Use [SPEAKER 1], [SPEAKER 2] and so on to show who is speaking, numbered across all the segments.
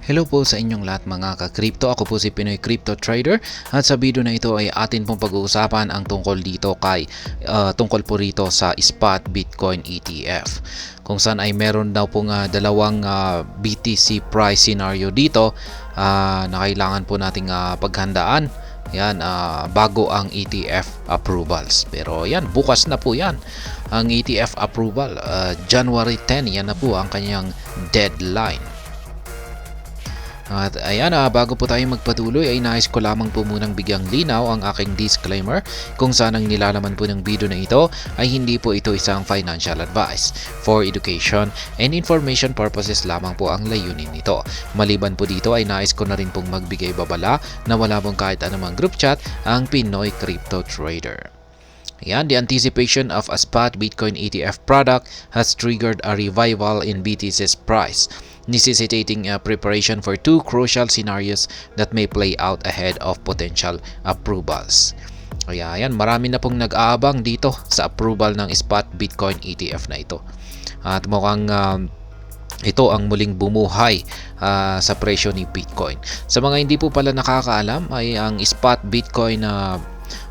[SPEAKER 1] Hello po sa inyong lahat mga ka-crypto. Ako po si Pinoy Crypto Trader at sa video na ito ay atin pong pag-uusapan ang tungkol dito tungkol po rito sa spot Bitcoin ETF. Kung saan ay meron daw pong dalawang BTC price scenario dito na kailangan po nating paghandaan. Yan, bago ang ETF approvals. Pero yan, bukas na po yan. Ang ETF approval, January 10, yan na po ang kanyang deadline. At ayan, bago po tayo magpatuloy ay nais ko lamang po munang bigyang linaw ang aking disclaimer kung saan ang nilalaman po ng video na ito ay hindi po ito isang financial advice. For education and information purposes lamang po ang layunin nito. Maliban po dito ay nais ko na rin pong magbigay babala na wala pong kahit anumang group chat ang Pinoy Crypto Trader. Ayan, the anticipation of a spot Bitcoin ETF product has triggered a revival in BTC's price, necessitating preparation for two crucial scenarios that may play out ahead of potential approvals. Kaya ayan, marami na pong nag-aabang dito sa approval ng spot Bitcoin ETF na ito. At mukhang ito ang muling bumuhay sa presyo ni Bitcoin. Sa mga hindi po pala nakakaalam ay ang spot Bitcoin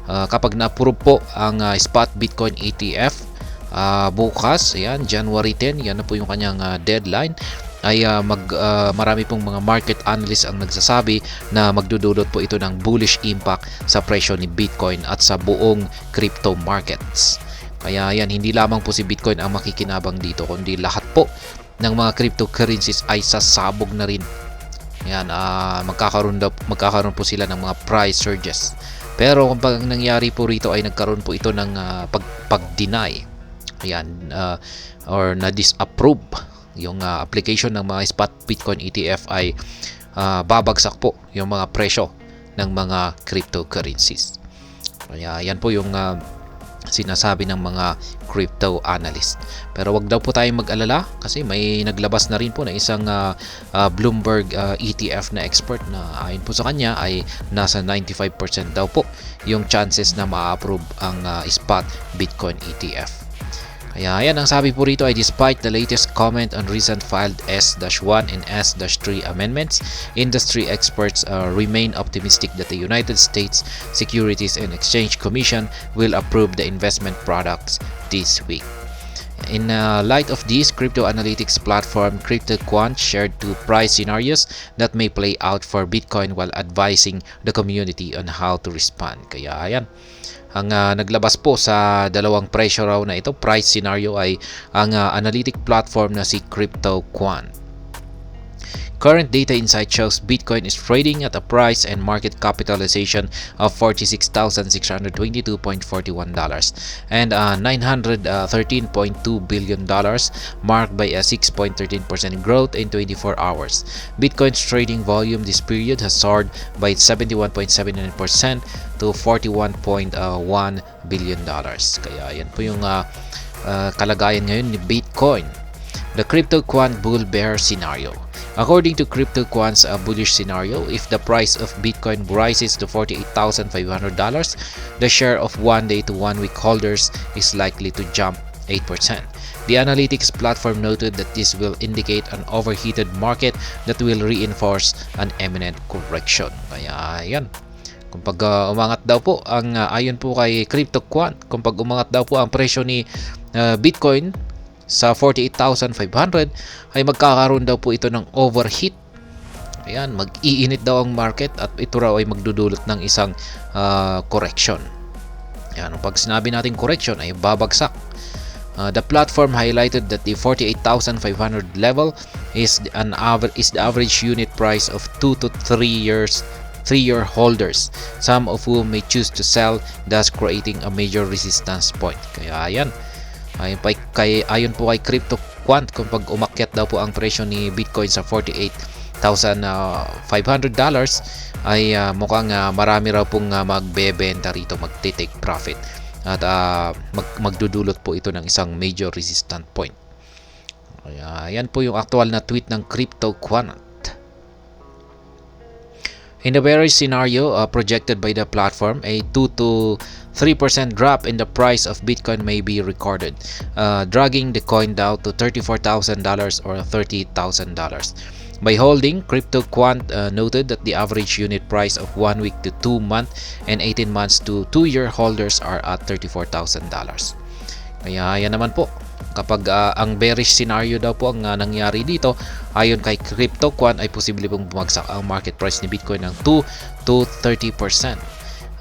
[SPEAKER 1] kapag na-approve po ang spot Bitcoin ETF bukas, ayan, January 10, yan na po yung kanyang deadline, ay marami pong mga market analysts ang nagsasabi na magdudulot po ito ng bullish impact sa presyo ni Bitcoin at sa buong crypto markets. Kaya yan, hindi lamang po si Bitcoin ang makikinabang dito, kundi lahat po ng mga cryptocurrencies ay sasabog na rin. Yan, magkakaroon po sila ng mga price surges. Pero kung pag nangyari po rito ay nagkaroon po ito ng pag-deny, ayan, or na-disapprove yung application ng mga spot Bitcoin ETF ay babagsak po yung mga presyo ng mga cryptocurrencies. Kaya yan po yung sinasabi ng mga crypto analyst. Pero wag daw po tayong mag-alala kasi may naglabas na rin po na isang Bloomberg ETF na expert na ayon po sa kanya ay nasa 95% daw po yung chances na ma-approve ang spot Bitcoin ETF. Kaya yan, ang sabi po rito ay despite the latest comment on recent filed S-1 and S-3 amendments, industry experts remain optimistic that the United States Securities and Exchange Commission will approve the investment products this week. In light of this, crypto analytics platform CryptoQuant shared two price scenarios that may play out for Bitcoin while advising the community on how to respond. Kaya ayan, ang naglabas po sa dalawang presyo raw na ito, price scenario, ay ang analytic platform na si CryptoQuant. Current data insight shows Bitcoin is trading at a price and market capitalization of $46,622.41 and $913.2 billion, marked by a 6.13% growth in 24 hours. Bitcoin's trading volume this period has soared by 71.79% to $41.1 billion. Kaya yan po yung kalagayan ngayon ni Bitcoin. The CryptoQuant bull bear scenario. According to CryptoQuant's bullish scenario, if the price of Bitcoin rises to $48,500, the share of 1-day to 1-week holders is likely to jump 8%. The analytics platform noted that this will indicate an overheated market that will reinforce an imminent correction. Kaya yan. Kung pag umangat daw po ang ayon po kay CryptoQuant, kung pag umangat daw po ang presyo ni Bitcoin sa 48,500 ay magkakaroon daw po ito ng overheat. Ayan, mag-iinit daw ang market at ito raw ay magdudulot ng isang correction. Ayan, pag sinabi natin correction ay babagsak. The platform highlighted that the 48,500 level is the average unit price of 2 to 3 year holders, some of whom may choose to sell, thus creating a major resistance point. Kaya ayan, ayon po kay CryptoQuant, kung pag umakyat daw po ang presyo ni Bitcoin sa $48,500 ay mukhang marami raw pong magbebenta rito, magte-take profit at magdudulot po ito ng isang major resistance point. Kaya yan po yung aktual na tweet ng CryptoQuant. In the bearish scenario projected by the platform, a 2 to 3% drop in the price of Bitcoin may be recorded, dragging the coin down to $34,000 or $30,000. By holding, CryptoQuant noted that the average unit price of 1 week to 2 month and 18 months to 2-year holders are at $34,000. Kaya yan naman po. Kapag ang bearish scenario daw po ang nangyari dito, ayon kay CryptoQuant ay posible pong bumagsak ang market price ni Bitcoin ng 2 to 30%.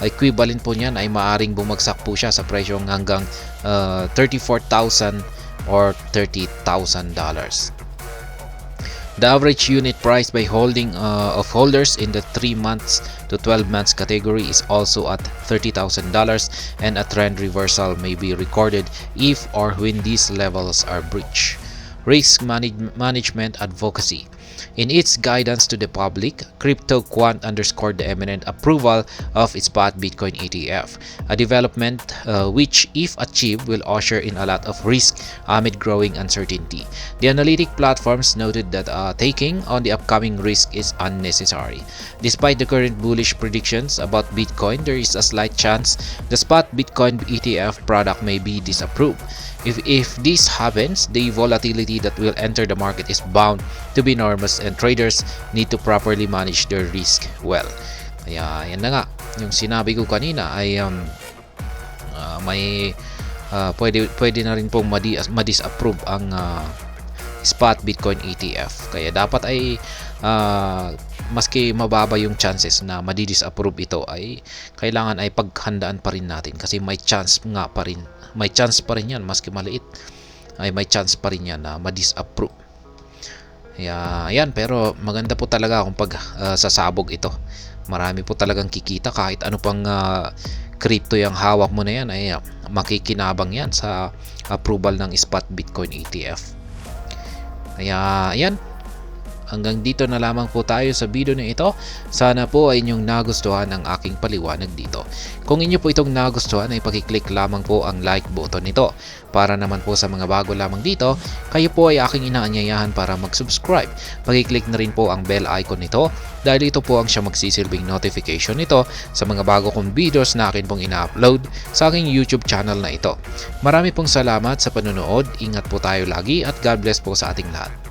[SPEAKER 1] Equivalent po niyan ay maaring bumagsak po siya sa presyong hanggang 34,000 or $30,000. The average unit price by holding of holders in the 3 months to 12 months category is also at $30,000, and a trend reversal may be recorded if or when these levels are breached. Risk management advocacy. In its guidance to the public, CryptoQuant underscored the imminent approval of its spot Bitcoin ETF, a development which, if achieved, will usher in a lot of risk amid growing uncertainty. The analytic platforms noted that taking on the upcoming risk is unnecessary. Despite the current bullish predictions about Bitcoin, there is a slight chance the spot Bitcoin ETF product may be disapproved. If this happens, the volatility that will enter the market is bound to be enormous, and traders need to properly manage their risk well. Kaya yan na nga, yung sinabi ko kanina ay pwede na rin pong ma-disapprove ang spot Bitcoin ETF. Kaya dapat ay maski mababa yung chances na madi-disapprove ito, ay kailangan ay paghandaan pa rin natin, kasi may chance pa rin yan, maski maliit ay may chance pa rin yan na ma-disapprove. Kaya yan, pero maganda po talaga kung sasabog ito. Marami po talagang kikita, kahit ano pang crypto yung hawak mo na yan ay makikinabang yan sa approval ng spot Bitcoin ETF. Kaya yan, hanggang dito na lamang po tayo sa video na ito. Sana po ay inyong nagustuhan ang aking paliwanag dito. Kung inyo po itong nagustuhan, ay pakiclick lamang po ang like button nito. Para naman po sa mga bago lamang dito, kayo po ay aking inaanyayahan para mag-subscribe. Pakiclick na rin po ang bell icon nito, dahil ito po ang siya magsisilbing notification nito sa mga bago kong videos na akin pong ina-upload sa aking YouTube channel na ito. Marami pong salamat sa panonood. Ingat po tayo lagi, at God bless po sa ating lahat.